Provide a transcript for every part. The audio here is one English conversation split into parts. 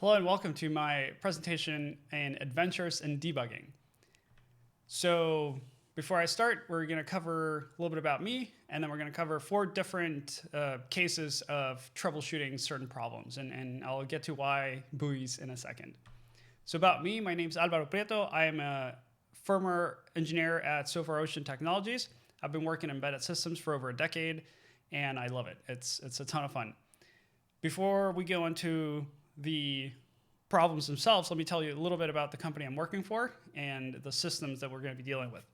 Hello and welcome to my presentation in Adventures in Debugging. So before I start, we're going to cover a little bit about me, and then we're going to cover 4 different cases of troubleshooting certain problems, and I'll get to why buoys in a second. So about me, my name is Alvaro Prieto. I am a firmware engineer at Sofar Ocean Technologies. I've been working in embedded systems for over a decade, and I love it. It's a ton of fun. Before we go into the problems themselves, let me tell you a little bit about the company I'm working for and the systems that we're going to be dealing with.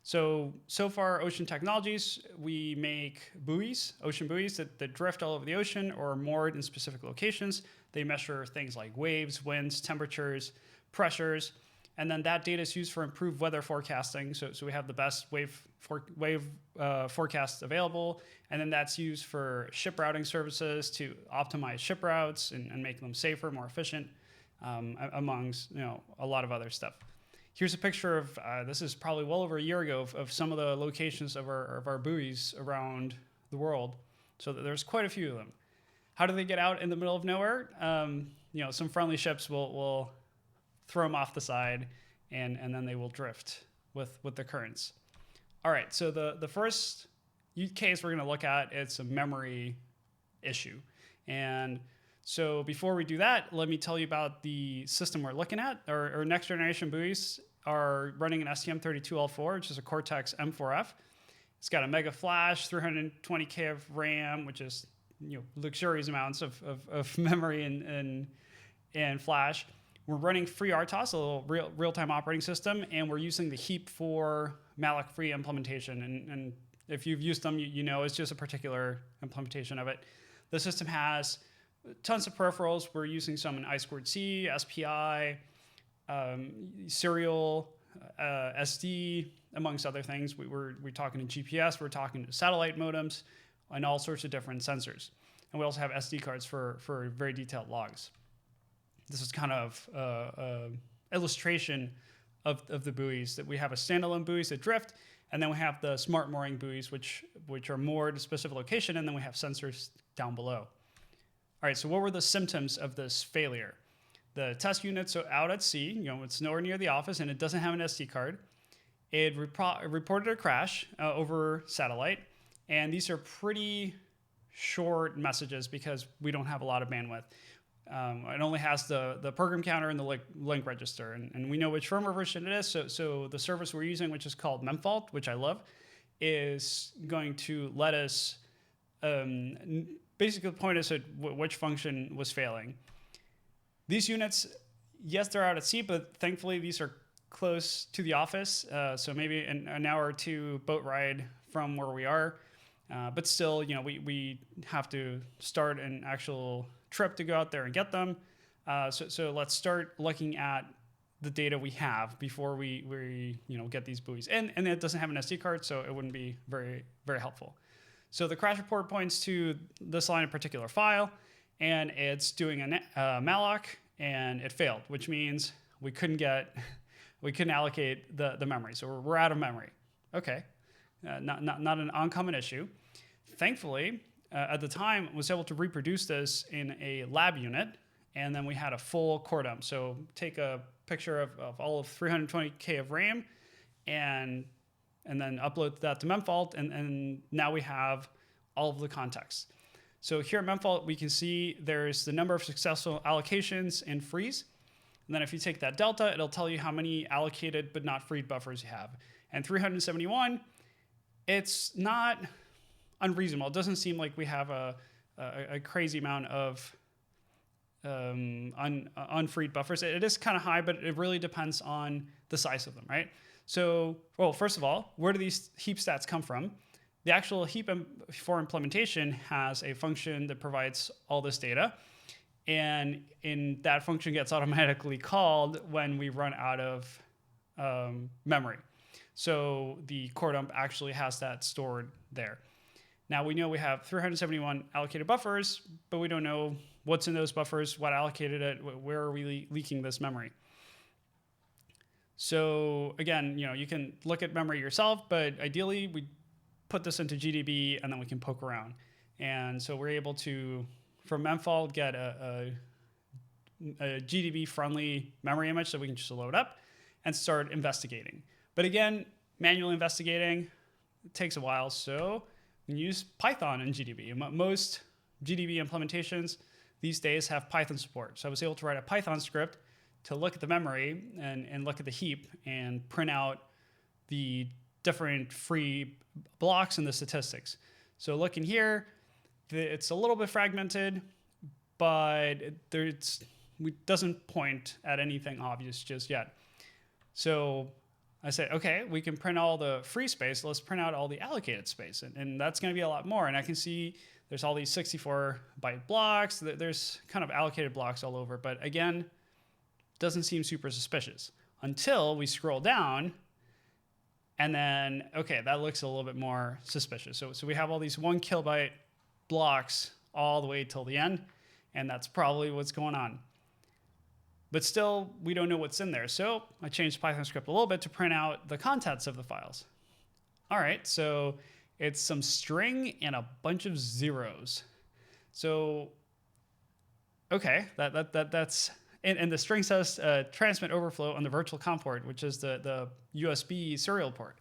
So far, Ocean Technologies, we make buoys, ocean buoys that drift all over the ocean or are moored in specific locations. They measure things like waves, winds, temperatures, pressures, and then that data is used for improved weather forecasting. So we have the best wave forecasts available, and then that's used for ship routing services to optimize ship routes and make them safer, more efficient, amongst a lot of other stuff. Here's a picture of this is probably well over a year ago of some of the locations of our buoys around the world. So there's quite a few of them. How do they get out in the middle of nowhere? Some friendly ships will throw them off the side, and then they will drift with the currents. All right, so the first use case we're going to look at, it's a memory issue. And so before we do that, let me tell you about the system we're looking at. Our next generation buoys are running an STM32L4, which is a Cortex M4F. It's got a mega flash, 320K of RAM, which is luxurious amounts of memory and flash. We're running FreeRTOS, a little real-time operating system, and we're using the Heap4 malloc-free implementation. And if you've used them, you know it's just a particular implementation of it. The system has tons of peripherals. We're using some in I2C, SPI, serial, SD, amongst other things. We're talking to GPS, we're talking to satellite modems, and all sorts of different sensors. And we also have SD cards for very detailed logs. This is kind of illustration of the buoys, that we have a standalone buoys that drift, and then we have the smart mooring buoys, which are moored at a specific location, and then we have sensors down below. All right, so what were the symptoms of this failure? The test unit's out at sea, it's nowhere near the office, and it doesn't have an SD card. It reported a crash over satellite, and these are pretty short messages because we don't have a lot of bandwidth. It only has the program counter and the link register, and we know which firmware version it is. So the service we're using, which is called Memfault, which I love, is going to let us basically point us at which function was failing. These units, yes, they're out at sea, but thankfully these are close to the office, so maybe an hour or 2 boat ride from where we are. But still, we have to start an actual trip to go out there and get them. So let's start looking at the data we have before we get these buoys. And it doesn't have an SD card, so it wouldn't be very, very helpful. So the crash report points to this line in particular file, and it's doing a malloc, and it failed, which means we couldn't allocate the memory. So we're out of memory. Okay, not an uncommon issue. Thankfully, at the time, was able to reproduce this in a lab unit, and then we had a full core dump. So take a picture of all of 320K of RAM, and then upload that to Memfault, and now we have all of the context. So here at Memfault, we can see there's the number of successful allocations in freeze. And then if you take that delta, it'll tell you how many allocated but not freed buffers you have. And 371, it's not unreasonable. It doesn't seem like we have a crazy amount of unfreed buffers. It is kind of high, but it really depends on the size of them, right? So, well, first of all, where do these heap stats come from? The actual Heap4 implementation has a function that provides all this data, and that function gets automatically called when we run out of memory. So the core dump actually has that stored there. Now we know we have 371 allocated buffers, but we don't know what's in those buffers, what allocated it, where are we leaking this memory. So again, you can look at memory yourself, but ideally we put this into GDB and then we can poke around. And so we're able to, from Memfault, get a a GDB friendly memory image that we can just load up and start investigating. But again, manually investigating takes a while, so we can use Python in GDB. Most GDB implementations these days have Python support. So I was able to write a Python script to look at the memory and look at the heap and print out the different free blocks and the statistics. So looking here, it's a little bit fragmented, but it doesn't point at anything obvious just yet. So I said, okay, we can print all the free space. Let's print out all the allocated space. And that's going to be a lot more. And I can see there's all these 64-byte blocks. There's kind of allocated blocks all over. But again, doesn't seem super suspicious until we scroll down. And then, okay, that looks a little bit more suspicious. So we have all these 1 kilobyte blocks all the way till the end. And that's probably what's going on. But still, we don't know what's in there. So I changed Python script a little bit to print out the contents of the files. All right, so it's some string and a bunch of zeros. So, okay, that's, and the string says transmit overflow on the virtual COM port, which is the USB serial port.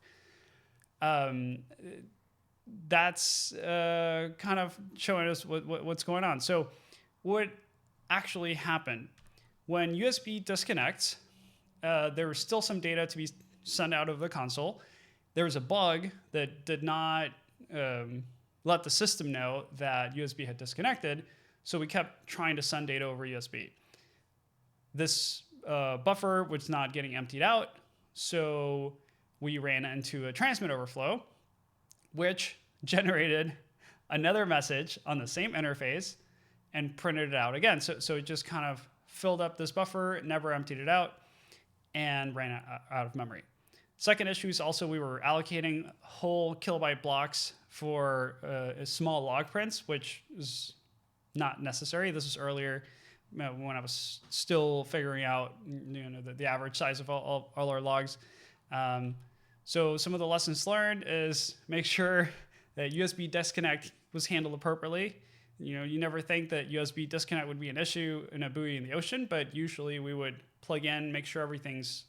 That's kind of showing us what's going on. So what actually happened? When USB disconnects, there was still some data to be sent out of the console. There was a bug that did not let the system know that USB had disconnected, so we kept trying to send data over USB. This buffer was not getting emptied out, so we ran into a transmit overflow, which generated another message on the same interface and printed it out again. So it just kind of filled up this buffer, never emptied it out, and ran out of memory. Second issue is also we were allocating whole kilobyte blocks for small log prints, which is not necessary. This is earlier when I was still figuring out the average size of all our logs. So some of the lessons learned is make sure that USB disconnect was handled appropriately. You never think that USB disconnect would be an issue in a buoy in the ocean, but usually we would plug in, make sure everything's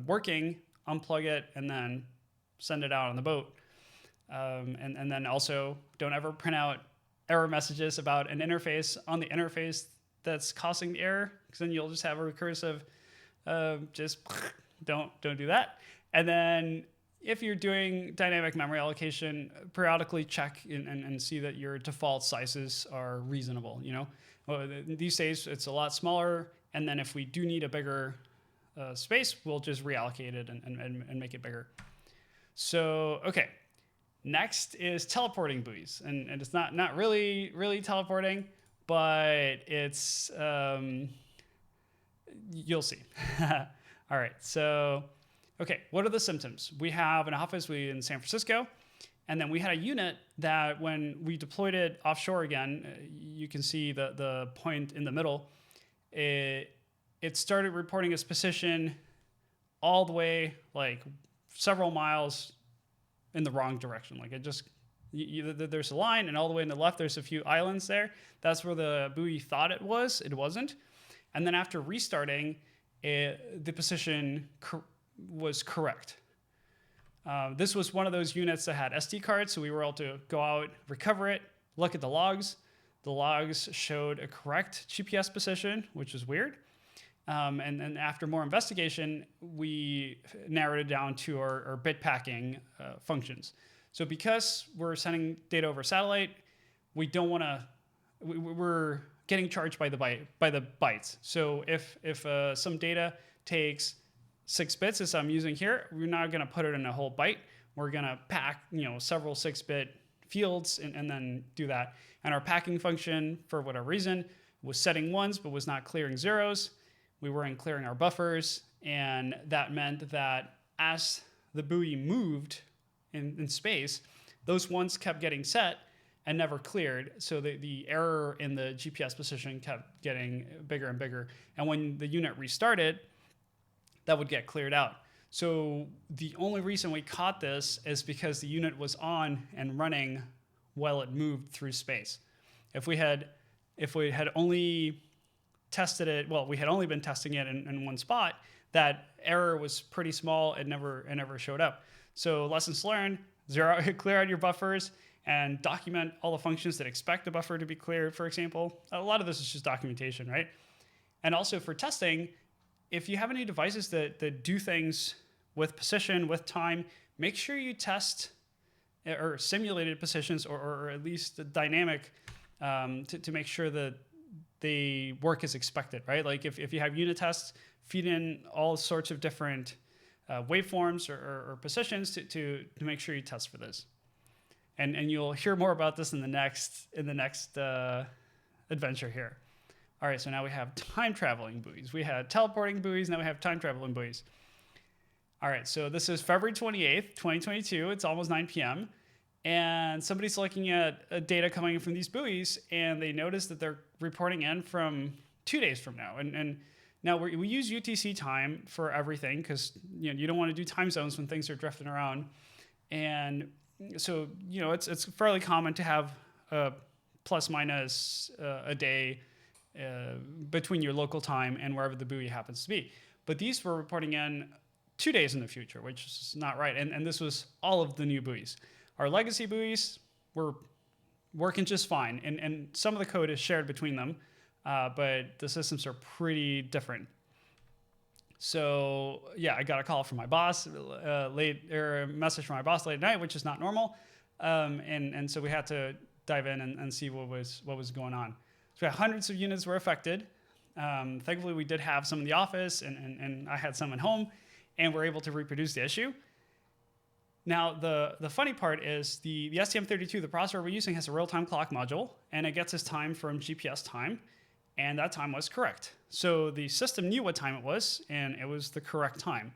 working, unplug it, and then send it out on the boat. And then also don't ever print out error messages about an interface on the interface that's causing the error, because then you'll just have a recursive, just don't do that. And then if you're doing dynamic memory allocation, periodically check and see that your default sizes are reasonable. These days it's a lot smaller, and then if we do need a bigger space, we'll just reallocate it and make it bigger. So, okay, next is teleporting buoys, and it's not really teleporting, but it's you'll see. All right, so. Okay, what are the symptoms? We have an office in San Francisco, and then we had a unit that when we deployed it offshore again, you can see the point in the middle, it started reporting its position all the way like several miles in the wrong direction. Like it just, there's a line, and all the way on the left, there's a few islands there. That's where the buoy thought it was. It wasn't. And then after restarting, the position was correct. This was one of those units that had SD cards, so we were able to go out, recover it, look at the logs. The logs showed a correct GPS position, which is weird. And then after more investigation, we narrowed it down to our bit packing functions. So because we're sending data over satellite, we don't want to. We're getting charged by the bytes. So if some data takes 6 bits, as I'm using here, we're not going to put it in a whole byte. We're going to pack, several 6-bit fields and then do that. And our packing function, for whatever reason, was setting ones but was not clearing zeros. We weren't clearing our buffers, and that meant that as the buoy moved in space, those ones kept getting set and never cleared. So the error in the GPS position kept getting bigger and bigger. And when the unit restarted, that would get cleared out. So the only reason we caught this is because the unit was on and running while it moved through space. If we had only tested it, well, we had only been testing it in one spot, that error was pretty small. It never showed up. So lessons learned, clear out your buffers and document all the functions that expect the buffer to be cleared, for example. A lot of this is just documentation, right? And also for testing, if you have any devices that do things with position, with time, make sure you test or simulated positions or at least the dynamic to make sure that they work as expected, right? Like if you have unit tests, feed in all sorts of different waveforms or positions to make sure you test for this. And you'll hear more about this in the next adventure here. All right, so now we have time traveling buoys. We had teleporting buoys, now we have time traveling buoys. All right, so this is February 28th, 2022. It's almost 9 p.m. And somebody's looking at data coming in from these buoys, and they notice that they're reporting in from 2 days from now. And now we use UTC time for everything because you don't want to do time zones when things are drifting around. And so it's fairly common to have plus minus a day between your local time and wherever the buoy happens to be. But these were reporting in 2 days in the future, which is not right. And this was all of the new buoys. Our legacy buoys were working just fine. And some of the code is shared between them, but the systems are pretty different. So yeah, I got a call from my boss a message from my boss late at night, which is not normal. And so we had to dive in and see what was going on. So we had hundreds of units were affected. Thankfully, we did have some in the office, and I had some at home, and we're able to reproduce the issue. Now, the funny part is the STM32, the processor we're using, has a real-time clock module, and it gets its time from GPS time, and that time was correct. So the system knew what time it was, and it was the correct time.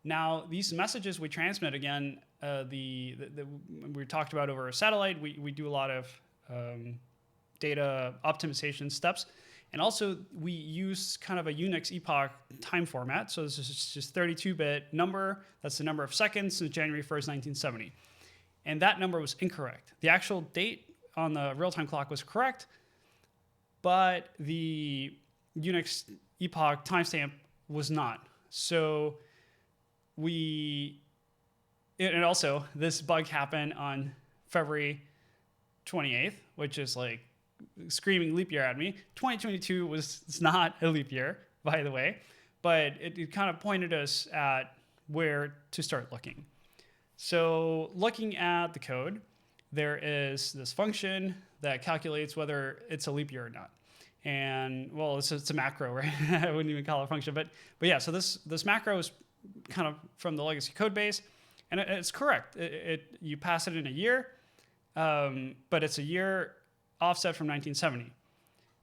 Now, these messages we transmit, again, we talked about over a satellite. We do a lot of data optimization steps. And also, we use kind of a Unix epoch time format. So this is just 32-bit number. That's the number of seconds since January 1st, 1970. And that number was incorrect. The actual date on the real-time clock was correct, but the Unix epoch timestamp was not. So and also, this bug happened on February 28th, which is like screaming leap year at me. 2022 it's not a leap year, by the way, but it kind of pointed us at where to start looking. So looking at the code, there is this function that calculates whether it's a leap year or not. And well, it's a macro, right? I wouldn't even call it a function, but yeah. So this macro is kind of from the legacy code base, and it's correct. You pass it in a year, but it's a year offset from 1970.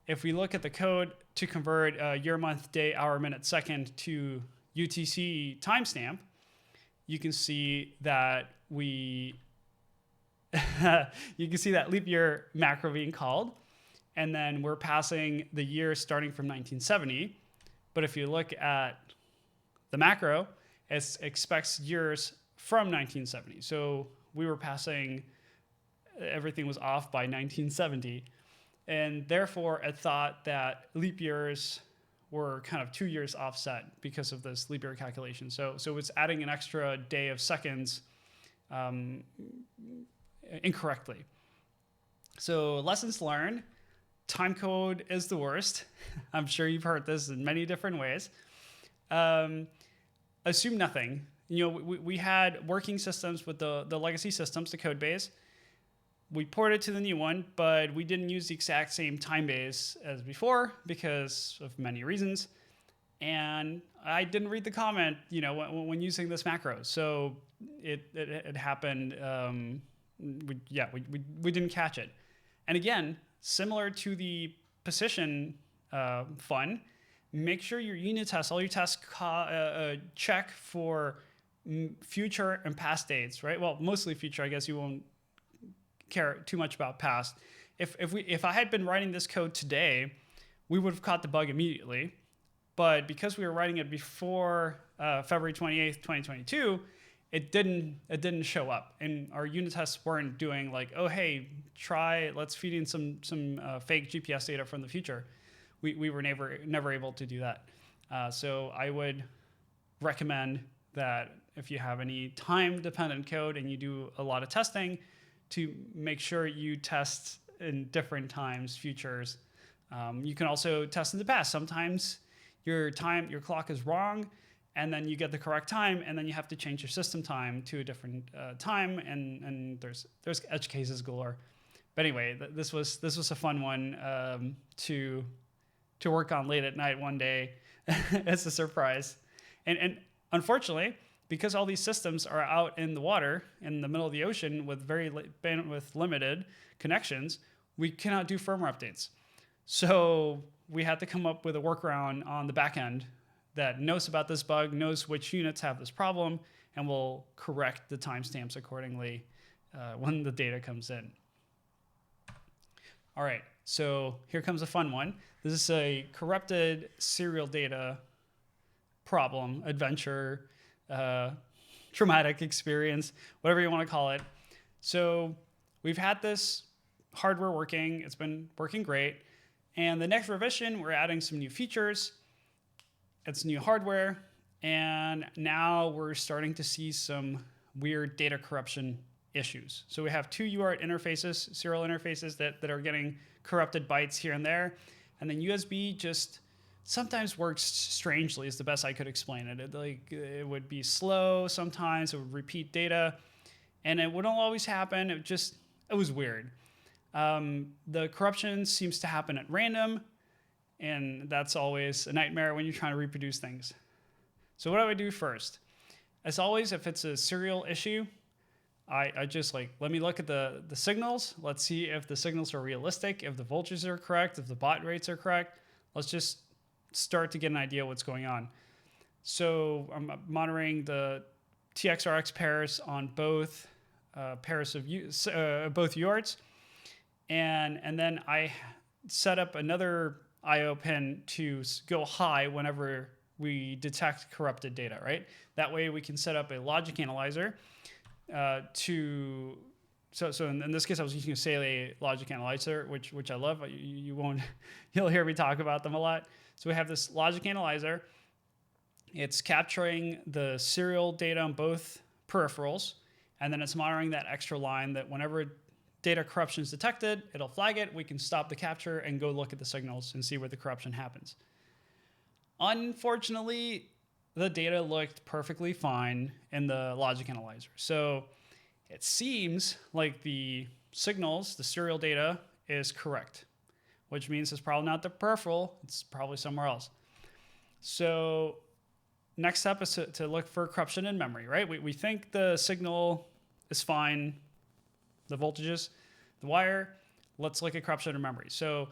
If we look at the code to convert year, month, day, hour, minute, second to UTC timestamp, you can see that you can see that leap year macro being called, and then we're passing the year starting from 1970. But if you look at the macro, it expects years from 1970. So we were passing, everything was off by 1970. And therefore, it thought that leap years were kind of 2 years offset because of this leap year calculation. So it's adding an extra day of seconds incorrectly. So lessons learned, time code is the worst. I'm sure you've heard this in many different ways. Assume nothing. We had working systems with the legacy systems, the code base. We ported to the new one, but we didn't use the exact same time base as before because of many reasons. And I didn't read the comment, when using this macro. So it happened. We didn't catch it. And again, similar to the position fun, make sure your unit tests, all your tests check for future and past dates, right? Well, mostly future. I guess you won't care too much about past. If I had been writing this code today, we would have caught the bug immediately. But because we were writing it before February 28th, 2022, it didn't show up, and our unit tests weren't doing like, oh hey, let's feed in some fake GPS data from the future. we were never able to do that. So I would recommend that if you have any time dependent code and you do a lot of testing, to make sure you test in different times futures. You can also test in the past. Sometimes your clock is wrong, and then you get the correct time, and then you have to change your system time to a different time, and there's edge cases galore. But anyway, this was a fun one to work on late at night one day as a surprise. And unfortunately, because all these systems are out in the water in the middle of the ocean with very bandwidth limited connections, we cannot do firmware updates. So we had to come up with a workaround on the back end that knows about this bug, knows which units have this problem, and will correct the timestamps accordingly when the data comes in. All right, so here comes a fun one. This is a corrupted serial data problem, adventure, traumatic experience, whatever you want to call it. So we've had this hardware working. It's been working great. And the next revision, we're adding some new features. It's new hardware. And now we're starting to see some weird data corruption issues. So we have two UART interfaces, serial interfaces that are getting corrupted bytes here and there. And then USB just sometimes works strangely is the best I could explain it. It would be slow sometimes, it would repeat data, and it wouldn't always happen. It was weird. The corruption seems to happen at random, and that's always a nightmare when you're trying to reproduce things. So what do I do first? As always, if it's a serial issue, I just let me look at the signals. Let's see if the signals are realistic, if the voltages are correct, if the baud rates are correct. Let's just start to get an idea what's going on. So I'm monitoring the TXRX pairs on both pairs of both UARTs, and then I set up another I/O pin to go high whenever we detect corrupted data. Right. That way we can set up a logic analyzer So in this case, I was using a Saleae logic analyzer, which I love. You'll hear me talk about them a lot. So we have this logic analyzer. It's capturing the serial data on both peripherals, and then it's monitoring that extra line that whenever data corruption is detected, it'll flag it. We can stop the capture and go look at the signals and see where the corruption happens. Unfortunately, the data looked perfectly fine in the logic analyzer. So it seems like the signals, the serial data, is correct, which means it's probably not the peripheral, it's probably somewhere else. So next step is to look for corruption in memory, right? We think the signal is fine, the voltages, the wire. Let's look at corruption in memory. So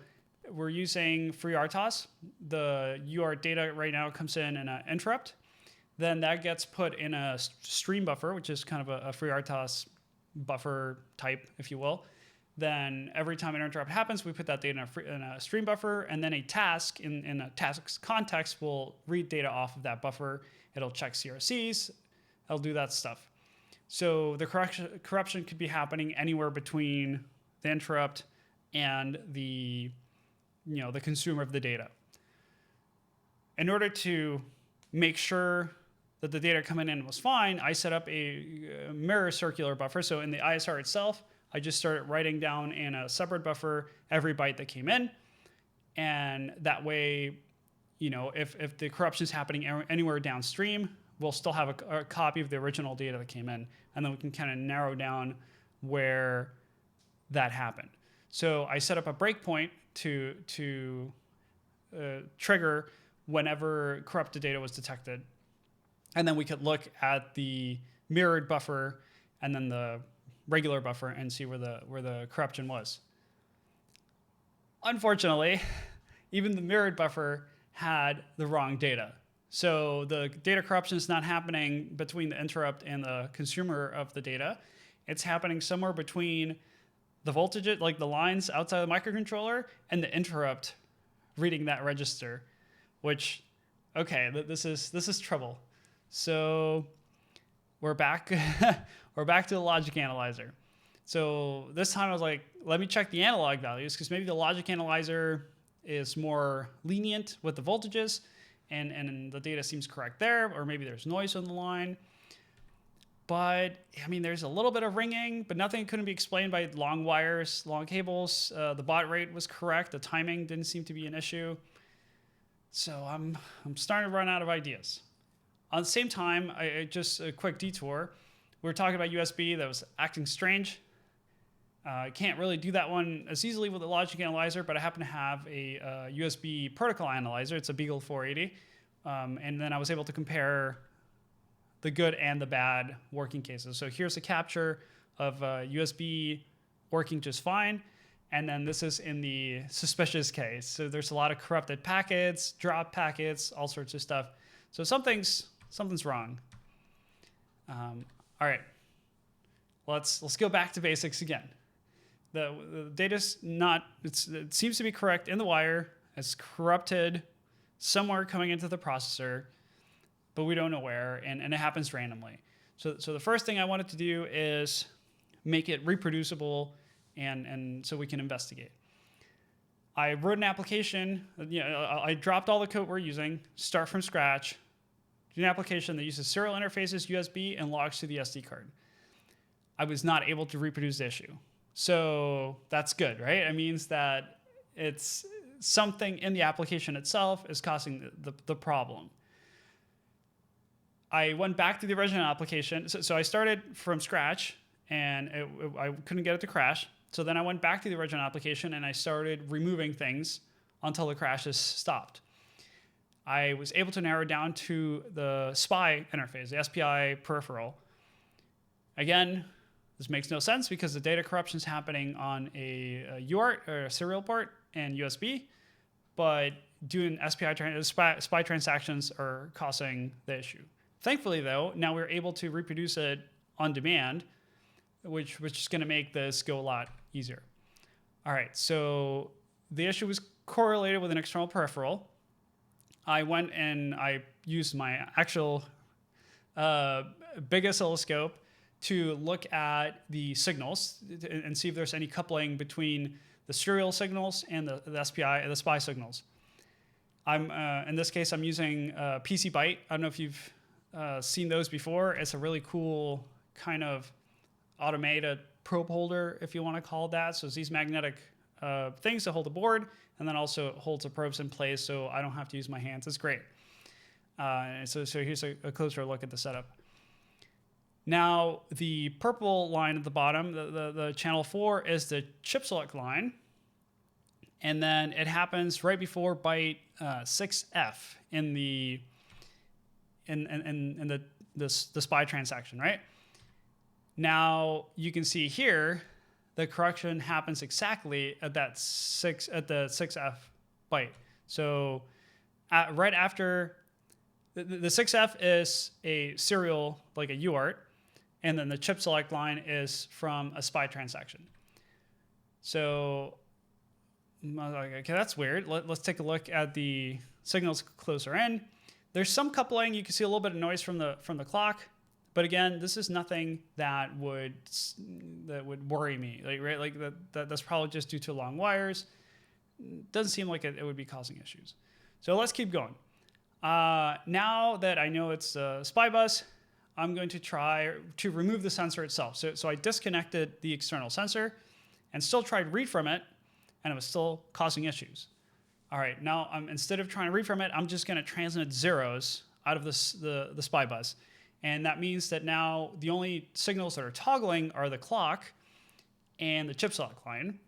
we're using FreeRTOS. The UART data right now comes in an interrupt. Then that gets put in a stream buffer, which is kind of a FreeRTOS buffer type, if you will. Then every time an interrupt happens, we put that data in a stream buffer, and then a task in a task context will read data off of that buffer. It'll check CRCs. It'll do that stuff. So the corruption could be happening anywhere between the interrupt and the consumer of the data. In order to make sure that the data coming in was fine, I set up a mirror circular buffer. So in the ISR itself, I just started writing down in a separate buffer every byte that came in. And that way, if the corruption is happening anywhere downstream, we'll still have a copy of the original data that came in. And then we can kind of narrow down where that happened. So I set up a breakpoint to trigger whenever corrupted data was detected. And then we could look at the mirrored buffer and then the regular buffer and see where the corruption was. Unfortunately, even the mirrored buffer had the wrong data. So the data corruption is not happening between the interrupt and the consumer of the data. It's happening somewhere between the voltage, like the lines outside the microcontroller, and the interrupt reading that register, which, okay, this is trouble. So we're back we're back to the logic analyzer. So this time I was like, let me check the analog values, because maybe the logic analyzer is more lenient with the voltages, and the data seems correct there, or maybe there's noise on the line. But I mean, there's a little bit of ringing, but nothing couldn't be explained by long wires, long cables. The baud rate was correct. The timing didn't seem to be an issue. So I'm starting to run out of ideas. On the same time, just a quick detour. We were talking about USB that was acting strange. I can't really do that one as easily with a logic analyzer, but I happen to have a USB protocol analyzer. It's a Beagle 480. And then I was able to compare the good and the bad working cases. So here's a capture of USB working just fine. And then this is in the suspicious case. So there's a lot of corrupted packets, dropped packets, all sorts of stuff. So something's wrong. All right, let's go back to basics again. The data's not, it seems to be correct in the wire. It's corrupted somewhere coming into the processor, but we don't know where, and it happens randomly. So the first thing I wanted to do is make it reproducible, and so we can investigate. I wrote an application. I dropped all the code we're using, start from scratch, do an application that uses serial interfaces, USB, and logs to the SD card. I was not able to reproduce the issue. So that's good, right? It means that it's something in the application itself is causing the problem. I went back to the original application. So I started from scratch, and I couldn't get it to crash. So then I went back to the original application, and I started removing things until the crashes stopped. I was able to narrow down to the SPI interface, the SPI peripheral. Again, this makes no sense because the data corruption is happening on a UART or a serial port and USB, but doing SPI transactions are causing the issue. Thankfully, though, now we're able to reproduce it on demand, which is going to make this go a lot easier. All right, so the issue was correlated with an external peripheral. I went and I used my actual big oscilloscope to look at the signals and see if there's any coupling between the serial signals and the SPI signals. In this case, I'm using PC Byte. I don't know if you've seen those before. It's a really cool kind of automated probe holder, if you want to call it that. So it's these magnetic things that hold the board, and then also holds the probes in place so I don't have to use my hands. It's great. So here's a closer look at the setup. Now, the purple line at the bottom, the channel 4, is the chip select line. And then it happens right before byte 6F in the SPI transaction, right? Now you can see here the correction happens exactly at the 6F byte. So right after the 6F is a serial, like a UART, and then the chip select line is from a SPI transaction. So okay, that's weird. Let's take a look at the signals closer in. There's some coupling. You can see a little bit of noise from the clock, but again, this is nothing that would worry me. That's probably just due to long wires. Doesn't seem like it would be causing issues. So let's keep going. Now that I know it's a SPI bus, I'm going to try to remove the sensor itself. So I disconnected the external sensor and still tried to read from it, and it was still causing issues. All right, now instead of trying to read from it, I'm just going to transmit zeros out of the SPI bus. And that means that now the only signals that are toggling are the clock and the chip select line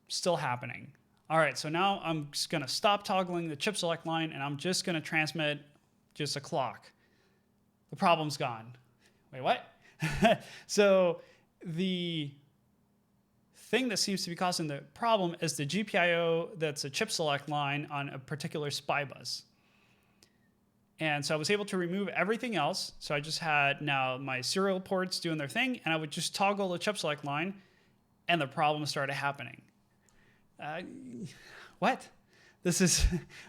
still happening. All right, so now I'm just going to stop toggling the chip select line, and I'm just going to transmit just a clock. The problem's gone. Wait, what? So the thing that seems to be causing the problem is the GPIO that's a chip select line on a particular SPI bus. And so I was able to remove everything else. So I just had now my serial ports doing their thing, and I would just toggle the chip select line, and the problem started happening. What? This is,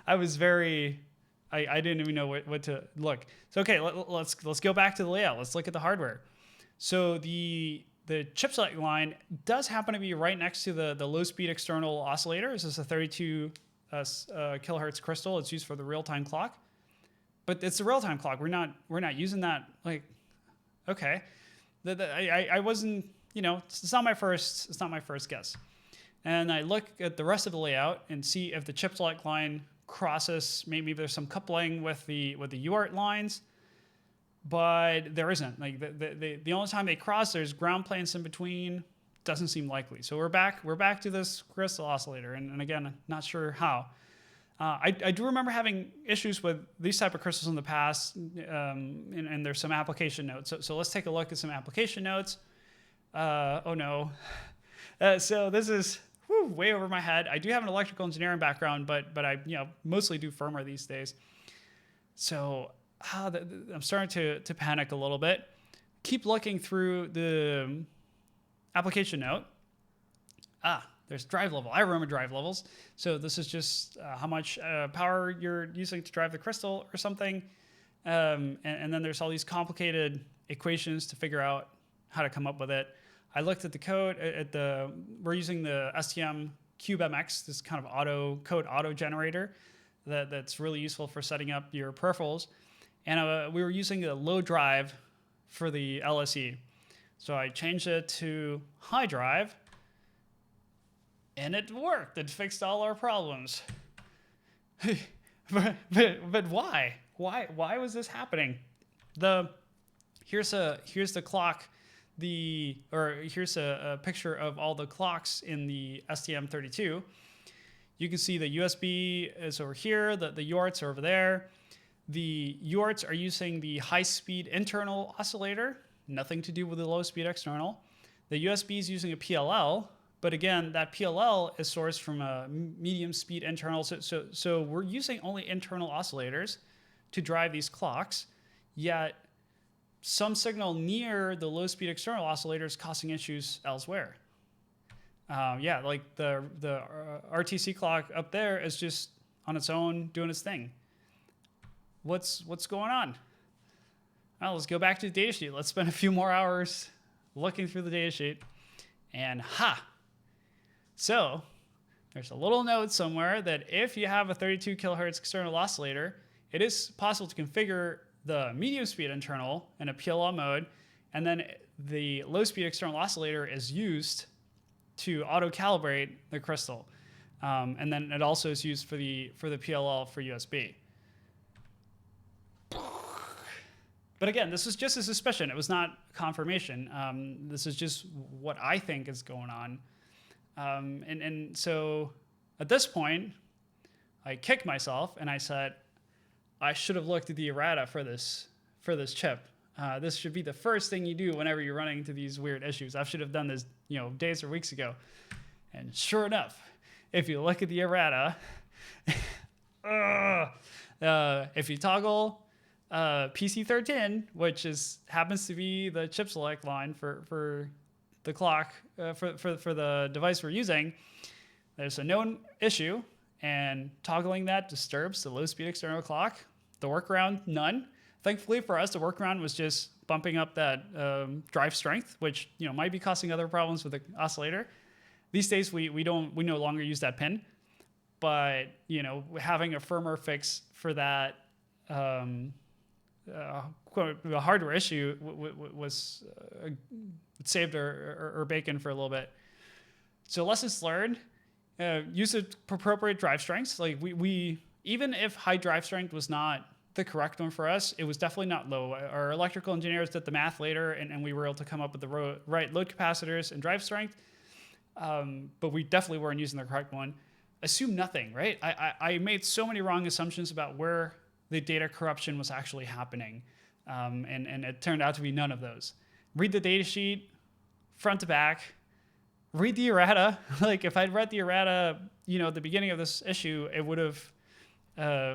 I didn't even know what to look. So, okay, let's go back to the layout. Let's look at the hardware. So the chip select line does happen to be right next to the low speed external oscillator. This is a 32 kilohertz crystal. It's used for the real-time clock, but it's a real-time clock. We're not using that. Like, okay, I wasn't, it's not my first guess. And I look at the rest of the layout and see if the chip select line crosses. Maybe there's some coupling with the UART lines, but there isn't. Like the only time they cross, there's ground planes in between. Doesn't seem likely. So we're back to this crystal oscillator, and again, not sure how. I do remember having issues with these type of crystals in the past, and there's some application notes. So let's take a look at some application notes. Oh no. So this is way over my head. I do have an electrical engineering background, but I mostly do firmware these days. So I'm starting to panic a little bit. Keep looking through the application note. There's drive level. I remember drive levels. So this is just how much power you're using to drive the crystal or something. And then there's all these complicated equations to figure out how to come up with it. I looked at the code we're using the STM CubeMX, this kind of code auto generator that's really useful for setting up your peripherals. And we were using a low drive for the LSE. So I changed it to high drive, and it worked. It fixed all our problems. but why? Why was this happening? Here's the clock. Here's a picture of all the clocks in the STM32. You can see the USB is over here, the UARTs are over there. The UARTs are using the high-speed internal oscillator, nothing to do with the low-speed external. The USB is using a PLL, but again, that PLL is sourced from a medium-speed internal. So we're using only internal oscillators to drive these clocks, yet some signal near the low-speed external oscillator is causing issues elsewhere. Like the RTC clock up there is just on its own doing its thing. What's going on? Well, let's go back to the datasheet. Let's spend a few more hours looking through the datasheet. And so there's a little note somewhere that if you have a 32 kilohertz external oscillator, it is possible to configure the medium speed internal in a PLL mode, and then the low speed external oscillator is used to auto calibrate the crystal, and then it also is used for the PLL for USB. But again, this is just a suspicion. It was not confirmation. This is just what I think is going on, and so at this point, I kicked myself and I said, I should have looked at the errata for this chip. This should be the first thing you do whenever you're running into these weird issues. I should have done this, days or weeks ago. And sure enough, if you look at the errata, if you toggle PC13, which happens to be the chip select line for the clock for the device we're using, there's a known issue. And toggling that disturbs the low-speed external clock. The workaround, none. Thankfully for us, the workaround was just bumping up that drive strength, which might be causing other problems with the oscillator. These days, we no longer use that pin, but having a firmware fix for that a hardware issue was saved our bacon for a little bit. So lessons learned. Use appropriate drive strengths. Like we even if high drive strength was not the correct one for us, it was definitely not low. Our electrical engineers did the math later, and we were able to come up with the right load capacitors and drive strength. But we definitely weren't using the correct one. Assume nothing, right? I made so many wrong assumptions about where the data corruption was actually happening, and it turned out to be none of those. Read the data sheet front to back. Read the errata. Like if I'd read the errata, at the beginning of this issue, it would have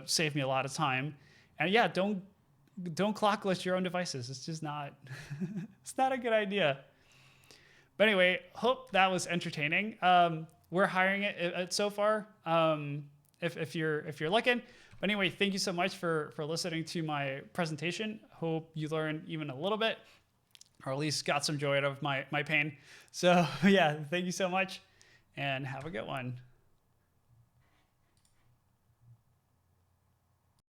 saved me a lot of time. And yeah, don't clock list your own devices. It's just not, it's not a good idea. But anyway, hope that was entertaining. We're hiring it so far. If you're looking. But anyway, thank you so much for listening to my presentation. Hope you learned even a little bit, or at least got some joy out of my pain. So yeah, thank you so much, and have a good one.